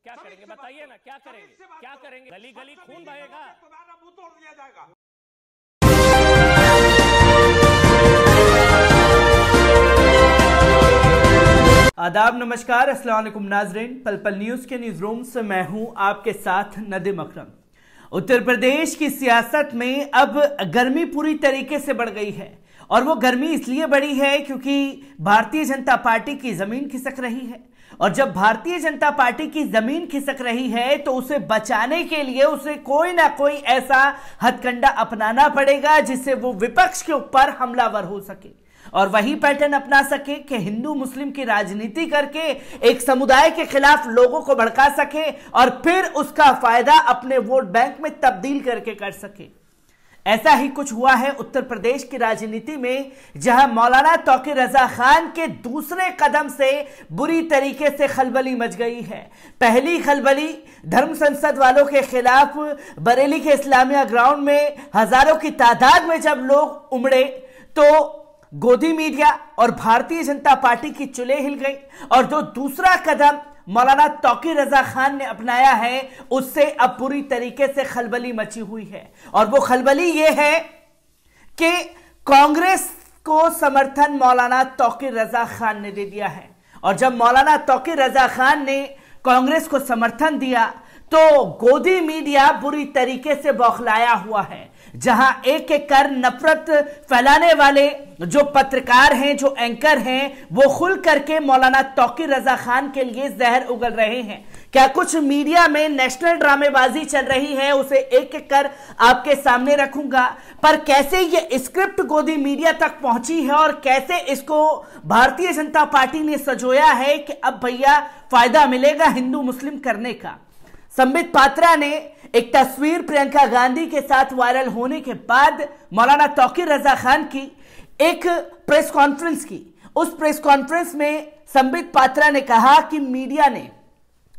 क्या करेंगे बताइए ना, क्या करेंगे, क्या करेंगे? गली गली खून बहेगा, तुम्हारा मुंह तोड़ दिया जाएगा। आदाब, नमस्कार, अस्सलाम वालेकुम नाजरीन। पल पल न्यूज के न्यूज रूम से मैं हूं आपके साथ नदीम अकरम। उत्तर प्रदेश की सियासत में अब गर्मी पूरी तरीके से बढ़ गई है और वो गर्मी इसलिए बढ़ी है क्योंकि भारतीय जनता पार्टी की जमीन खिसक रही है। और जब भारतीय जनता पार्टी की जमीन खिसक रही है तो उसे बचाने के लिए उसे कोई ना कोई ऐसा हथकंडा अपनाना पड़ेगा जिससे वो विपक्ष के ऊपर हमलावर हो सके और वही पैटर्न अपना सके कि हिंदू मुस्लिम की राजनीति करके एक समुदाय के खिलाफ लोगों को भड़का सके और फिर उसका फायदा अपने वोट बैंक में तब्दील करके कर सके। ऐसा ही कुछ हुआ है उत्तर प्रदेश की राजनीति में, जहां मौलाना तौकीर रजा खान के दूसरे कदम से बुरी तरीके से खलबली मच गई है। पहली खलबली धर्म संसद वालों के खिलाफ बरेली के इस्लामिया ग्राउंड में हजारों की तादाद में जब लोग उमड़े तो गोदी मीडिया और भारतीय जनता पार्टी की चुलें हिल गई और जो दूसरा कदम मौलाना तौकीर रजा खान ने अपनाया है उससे अब पूरी तरीके से खलबली मची हुई है। और वो खलबली ये है कि कांग्रेस को समर्थन मौलाना तौकीर रजा खान ने दे दिया है। और जब मौलाना तौकीर रजा खान ने कांग्रेस को समर्थन दिया तो गोदी मीडिया बुरी तरीके से बौखलाया हुआ है, जहां एक एक कर नफरत फैलाने वाले जो पत्रकार हैं, जो एंकर हैं, वो खुल करके मौलाना तौकीर रजा खान के लिए जहर उगल रहे हैं। क्या कुछ मीडिया में नेशनल ड्रामेबाजी चल रही है उसे एक एक कर आपके सामने रखूंगा, पर कैसे ये स्क्रिप्ट गोदी मीडिया तक पहुंची है और कैसे इसको भारतीय जनता पार्टी ने सजोया है कि अब भैया फायदा मिलेगा हिंदू मुस्लिम करने का। संबित पात्रा ने एक तस्वीर प्रियंका गांधी के साथ वायरल होने के बाद मौलाना तौकीर रजा खान की एक प्रेस कॉन्फ्रेंस की। उस प्रेस कॉन्फ्रेंस में संबित पात्रा ने कहा कि मीडिया ने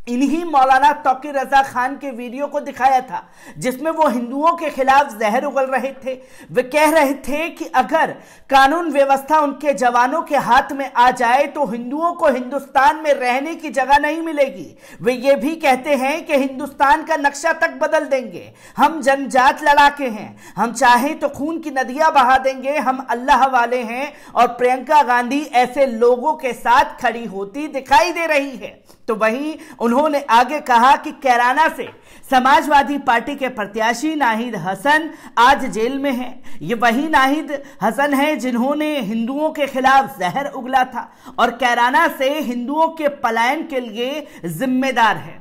इन्हीं मौलाना तौकीर रजा खान के वीडियो को दिखाया था जिसमें वो हिंदुओं के खिलाफ जहर उगल रहे थे। वे कह रहे थे कि अगर कानून व्यवस्था उनके जवानों के हाथ में आ जाए तो हिंदुओं को हिंदुस्तान में रहने की जगह नहीं मिलेगी। वे ये भी कहते हैं कि हिंदुस्तान का नक्शा तक बदल देंगे, हम जनजात लड़ाके हैं, हम चाहें तो खून की नदियां बहा देंगे, हम अल्लाह वाले हैं। और प्रियंका गांधी ऐसे लोगों के साथ खड़ी होती दिखाई दे रही है। तो वहीं उन्होंने आगे कहा कि कैराना से समाजवादी पार्टी के प्रत्याशी नाहिद हसन आज जेल में हैं। ये वही नाहिद हसन हैं जिन्होंने हिंदुओं के खिलाफ जहर उगला था और कैराना से हिंदुओं के पलायन के लिए जिम्मेदार है।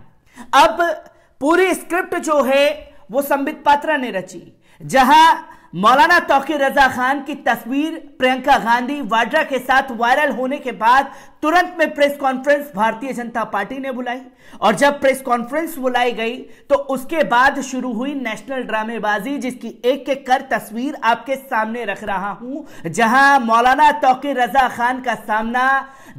अब पूरी स्क्रिप्ट जो है वो संबित पात्रा ने रची, जहां मौलाना तौकीर रजा खान की तस्वीर प्रियंका गांधी वाड्रा के साथ वायरल होने के बाद तुरंत में press conference Bharatiya Janata party ने बुलाई और जब प्रेस कॉन्फ्रेंस बुलाई गई तो उसके बाद शुरू हुई नेशनल ड्रामेबाजी, जिसकी एक एक कर तस्वीर आपके सामने रख रहा हूं, जहां मौलाना तौकीर रजा खान का सामना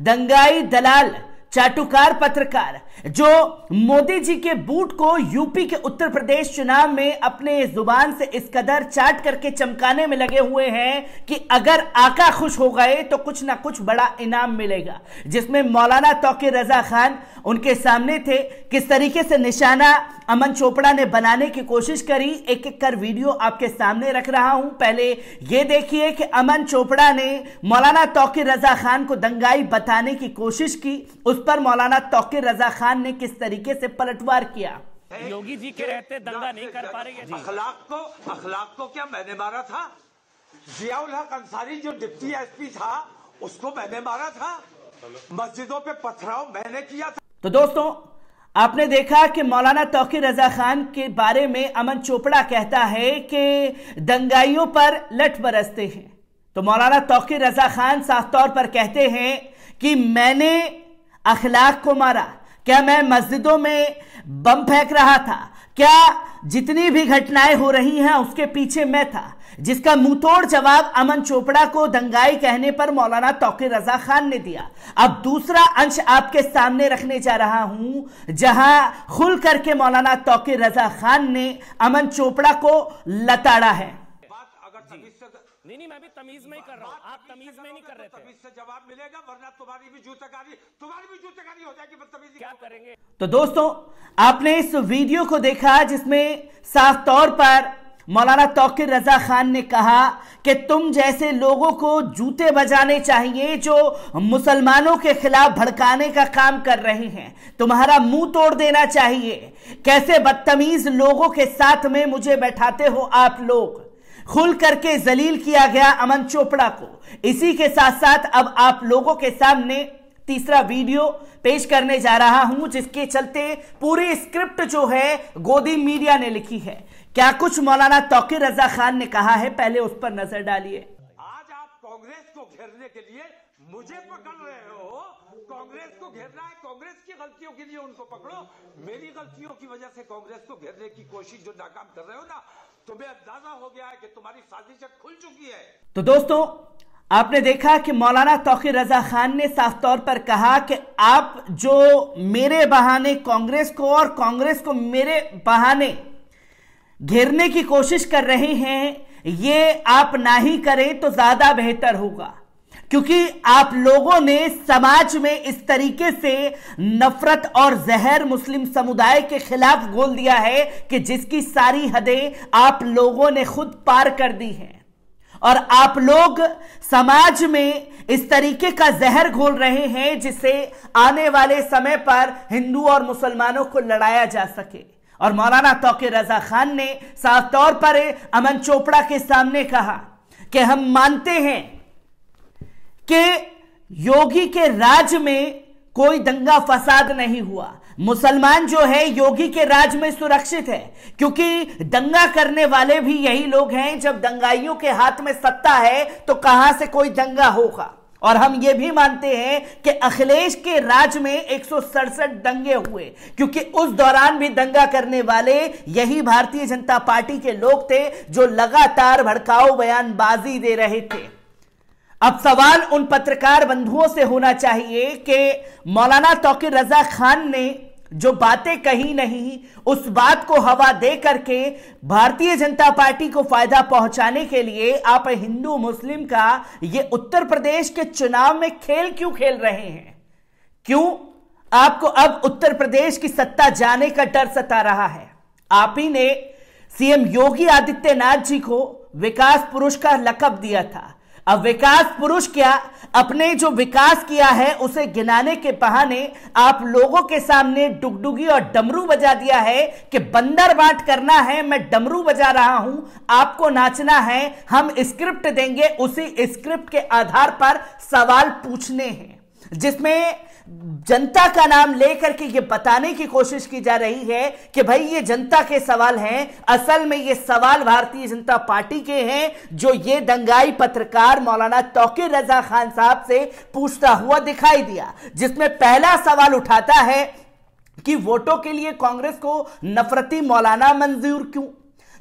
दंगाई दलाल चाटुकार पत्रकार जो मोदी जी के बूट को यूपी के उत्तर प्रदेश चुनाव में अपने जुबान से इस कदर चाट करके चमकाने में लगे हुए हैं कि अगर आका खुश हो गए तो कुछ ना कुछ बड़ा इनाम मिलेगा, जिसमें मौलाना तौकीर रजा खान उनके सामने थे। किस तरीके से निशाना अमन चोपड़ा ने बनाने की कोशिश करी, एक एक कर वीडियो आपके सामने रख रहा हूं। पहले ये देखिए कि अमन चोपड़ा ने मौलाना तौकीर रजा खान को दंगाई बताने की कोशिश की, उस पर मौलाना तौकीर रजा खान ने किस तरीके से पलटवार किया। योगी जी के रहते दंगा नहीं कर पा रहे। अखलाक को क्या मैंने मारा था? जियाउल हक अंसारी जो डिप्टी एसपी था उसको मैंने मारा था, मस्जिदों पे पथराव मैंने किया था। तो दोस्तों, आपने देखा कि मौलाना तौकीर रजा खान के बारे में अमन चोपड़ा कहता है कि दंगाइयों पर लठ बरसते हैं, तो मौलाना तौकीर रजा खान साफ तौर पर कहते हैं कि मैंने अखलाक को मारा। क्या मैं मस्जिदों में बम फेंक रहा था? क्या जितनी भी घटनाएं हो रही हैं उसके पीछे मैं था? जिसका मुंहतोड़ जवाब अमन चोपड़ा को दंगाई कहने पर मौलाना तौकीर रजा खान ने दिया। अब दूसरा अंश आपके सामने रखने जा रहा हूं, जहां खुल करके मौलाना तौकीर रजा खान ने अमन चोपड़ा को लताड़ा है। नहीं, मैं भी तमीज में ही कर रहा हूँ, आप तमीज में नहीं कर रहे थे। तमीज से जवाब मिलेगा वरना तुम्हारी भी जूतकारी हो जाएगी। बदतमीजी क्या करेंगे? तो दोस्तों, आपने इस वीडियो को देखा जिसमें साफ तौर पर मौलाना तौकीर रजा खान ने कहा कि तुम जैसे लोगों को जूते बजाने चाहिए जो मुसलमानों के खिलाफ भड़काने का काम कर रहे हैं, तुम्हारा मुंह तोड़ देना चाहिए। कैसे बदतमीज लोगों के साथ में मुझे बैठाते हो आप लोग। खुल करके जलील किया गया अमन चोपड़ा को। इसी के साथ साथ अब आप लोगों के सामने तीसरा वीडियो पेश करने जा रहा हूं जिसके चलते पूरी स्क्रिप्ट जो है गोदी मीडिया ने लिखी है। क्या कुछ मौलाना तौकीर रजा खान ने कहा है, पहले उस पर नजर डालिए। आज आप कांग्रेस को घेरने के लिए मुझे पकड़ रहे हो। कांग्रेस को घेरना है, कांग्रेस की गलतियों के लिए उनको पकड़ो। मेरी गलतियों की वजह से कांग्रेस को घेरने की कोशिश जो नाकाम कर रहे हो ना, तुम्हें अंदाजा हो गया है कि तुम्हारी साजिश खुल चुकी है। तो दोस्तों, आपने देखा कि मौलाना तौकीर रजा खान ने साफ तौर पर कहा कि आप जो मेरे बहाने कांग्रेस को और कांग्रेस को मेरे बहाने घेरने की कोशिश कर रहे हैं, ये आप ना ही करें तो ज्यादा बेहतर होगा, क्योंकि आप लोगों ने समाज में इस तरीके से नफरत और जहर मुस्लिम समुदाय के खिलाफ घोल दिया है कि जिसकी सारी हदें आप लोगों ने खुद पार कर दी हैं। और आप लोग समाज में इस तरीके का जहर घोल रहे हैं जिससे आने वाले समय पर हिंदू और मुसलमानों को लड़ाया जा सके। और मौलाना तौकीर रजा खान ने साफ तौर पर अमन चोपड़ा के सामने कहा कि हम मानते हैं कि योगी के राज में कोई दंगा फसाद नहीं हुआ। मुसलमान जो है योगी के राज में सुरक्षित है, क्योंकि दंगा करने वाले भी यही लोग हैं। जब दंगाइयों के हाथ में सत्ता है तो कहां से कोई दंगा होगा। और हम ये भी मानते हैं कि अखिलेश के राज में 167 दंगे हुए, क्योंकि उस दौरान भी दंगा करने वाले यही भारतीय जनता पार्टी के लोग थे जो लगातार भड़काऊ बयानबाजी दे रहे थे। अब सवाल उन पत्रकार बंधुओं से होना चाहिए कि मौलाना तौकीर रजा खान ने जो बातें कही नहीं, उस बात को हवा दे करके भारतीय जनता पार्टी को फायदा पहुंचाने के लिए आप हिंदू मुस्लिम का ये उत्तर प्रदेश के चुनाव में खेल क्यों खेल रहे हैं? क्यों आपको अब उत्तर प्रदेश की सत्ता जाने का डर सता रहा है? आप ही ने सीएम योगी आदित्यनाथ जी को विकास पुरुष का लक़ब दिया था। अब विकास पुरुष क्या, अपने जो विकास किया है उसे गिनाने के बहाने आप लोगों के सामने डुगडुगी और डमरू बजा दिया है कि बंदर बांट करना है, मैं डमरू बजा रहा हूं, आपको नाचना है, हम स्क्रिप्ट देंगे, उसी स्क्रिप्ट के आधार पर सवाल पूछने हैं, जिसमें जनता का नाम लेकर के ये बताने की कोशिश की जा रही है कि भाई ये जनता के सवाल हैं। असल में ये सवाल भारतीय जनता पार्टी के हैं, जो ये दंगाई पत्रकार मौलाना तौकीर रजा खान साहब से पूछता हुआ दिखाई दिया, जिसमें पहला सवाल उठाता है कि वोटों के लिए कांग्रेस को नफरती मौलाना मंजूर क्यों?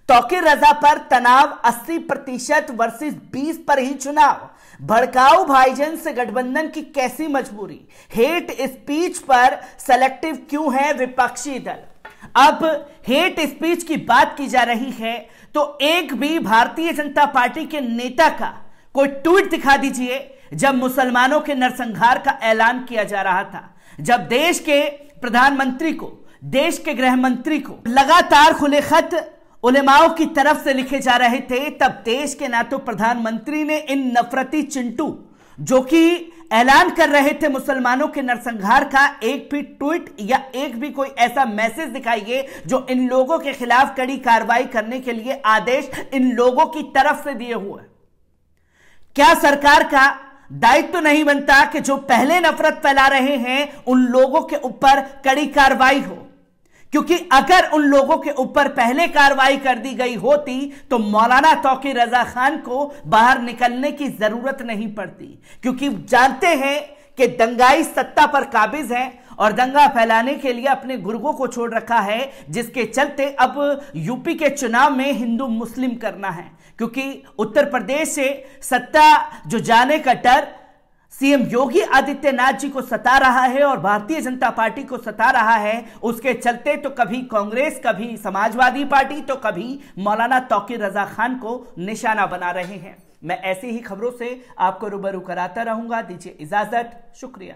तौकीर रजा पर तनाव 80% वर्सेस 20 पर ही चुनाव। भड़काऊ भाईजान से गठबंधन की कैसी मजबूरी? हेट स्पीच पर सेलेक्टिव क्यों है विपक्षी दल? अब हेट स्पीच की बात की जा रही है तो एक भी भारतीय जनता पार्टी के नेता का कोई ट्वीट दिखा दीजिए जब मुसलमानों के नरसंहार का ऐलान किया जा रहा था, जब देश के प्रधानमंत्री को, देश के गृह मंत्री को लगातार खुले खत उलेमाओं की तरफ से लिखे जा रहे थे, तब देश के ना तो प्रधानमंत्री ने इन नफरती चिंटू जो कि ऐलान कर रहे थे मुसलमानों के नरसंहार का, एक भी ट्वीट या एक भी कोई ऐसा मैसेज दिखाइए जो इन लोगों के खिलाफ कड़ी कार्रवाई करने के लिए आदेश इन लोगों की तरफ से दिए हुए। क्या सरकार का दायित्व तो नहीं बनता कि जो पहले नफरत फैला रहे हैं उन लोगों के ऊपर कड़ी कार्रवाई हो? क्योंकि अगर उन लोगों के ऊपर पहले कार्रवाई कर दी गई होती तो मौलाना तौकीर रजा खान को बाहर निकलने की जरूरत नहीं पड़ती, क्योंकि जानते हैं कि दंगाई सत्ता पर काबिज है और दंगा फैलाने के लिए अपने गुर्गों को छोड़ रखा है, जिसके चलते अब यूपी के चुनाव में हिंदू मुस्लिम करना है, क्योंकि उत्तर प्रदेश से सत्ता जो जाने का डर सीएम योगी आदित्यनाथ जी को सता रहा है और भारतीय जनता पार्टी को सता रहा है। उसके चलते तो कभी कांग्रेस, कभी समाजवादी पार्टी, तो कभी मौलाना तौकीर रजा खान को निशाना बना रहे हैं। मैं ऐसी ही खबरों से आपको रूबरू कराता रहूंगा। दीजिए इजाजत, शुक्रिया।